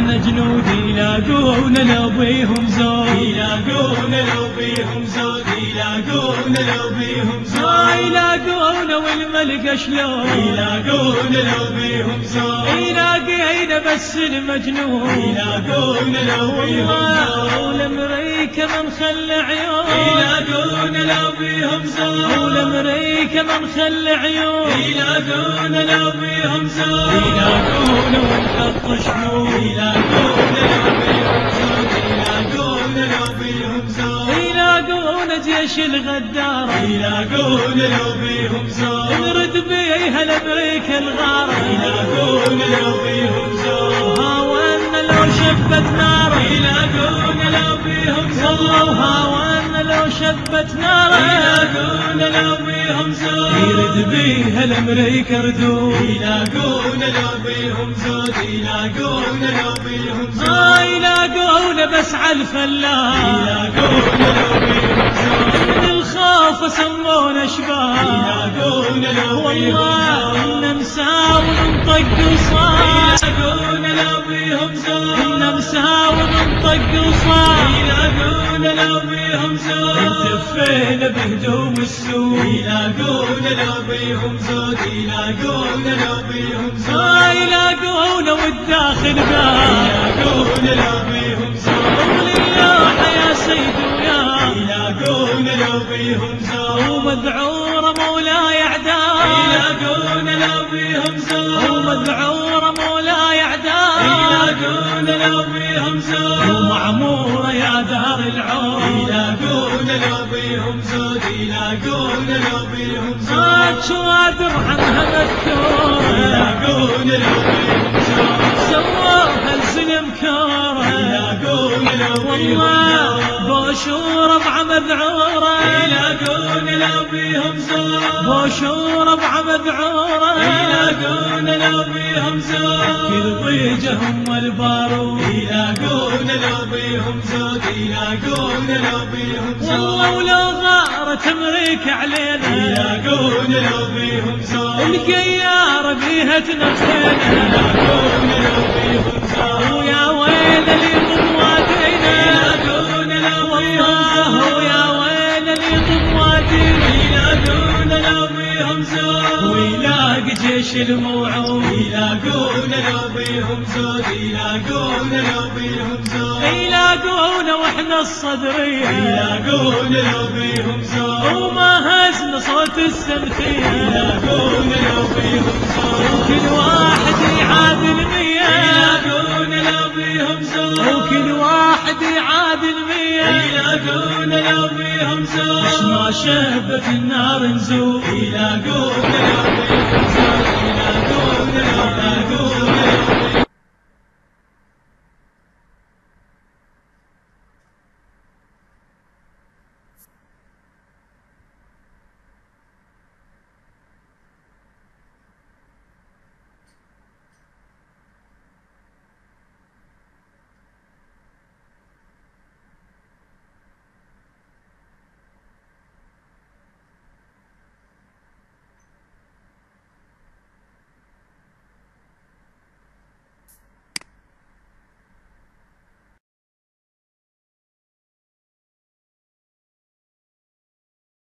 احنا جنود يلاقون لو بيهم زود، يلاقون لو بيهم زود، يلاقون لو بيهم زود، يلاقون والملقى شلون، يلاقون لو بيهم زود، يلاقينا بس المجنون، يلاقون لو بيهم زود، والامريكا من خلى عيون، يلاقون لو بيهم زود، والامريكا من خلى عيون، يلاقون لو بيهم زود، يلاقون ونحط شموع، يلاقون لو بيهم زود، يلاقون لو بيهم زود، يلاقون جيش الغدار، يلاقون لو بيهم زود، نرد بيها لامريكا الغارة، يلاقون لو بيهم زود، هاونا لو شبت نار، يلاقون لو بيهم زود، هاونا لو شبت نار، يلاقون لو بيهم زود، يرد بيها لامريكا ردود، يلاقون لو بيهم زود، يلاقون لو بيهم زود، يلاقون بس عالفلاح، يلاقون لو بيهم زود، من الخوف سمونا شباب، يلاقون لو بيهم زود، نمساو وننطق وصار، يلاقون لو بيهم زود، نمساو وننطق وصار، يلاقون لو بيهم زود، التفينا بهدوم السوق، يلاقون لو بيهم زود، يلاقون لو بيهم زود، يلاقون والداخل باب، يلاقون لو بيهم زود، وللوحة يا سيد وياه، يلاقون لو بيهم زود، ومذعورة مولاي اعداء، يلاقون لو بيهم زود، ومذعورة مولاي اعداء، يلاقون لو بيهم زود، ومعمورة يا دار العون، يلاقون لو بيهم زود، يلاقون لو بيهم زود، شوادر عنها مذكورة، يلاقون لو بيهم زود، سووها الزلم كورة، يلاقون لو بيهم زود، بوشورة مع مذعورة، يلاقون لو بيهم زود، بوشورة مع مذعورة، يلاقون لو بيهم زود، كل ضيجهم والبارود، يلاقون لو بيهم زود، يلاقون لو بيهم زود، والله ولو غارت امريكا علينا، يلاقون لو بيهم زود، القيارة بيها تنخينا، يلاقون لو بيهم زود، ويا ويل اللي يضم وادينا، يلاقون لو بيهم زود، ويا ويل اللي يضم وادينا، يلاقون لو بيهم زود، ويلاقي جيش الموعود، يلاقون لو بيهم زود، يلاقون لو بيهم زود، يلاقون واحنا الصدرية، يلاقون لو بيهم زود، وما هزنا صوت السمثية، يلاقون لو بيهم زود، وكل واحد يعادل 100، يلاقون لو بيهم زود، وكل واحد يعادل 100، يلاقون لو بيهم زود، ما شبت النار نزول، يلاقون لو بيهم زود.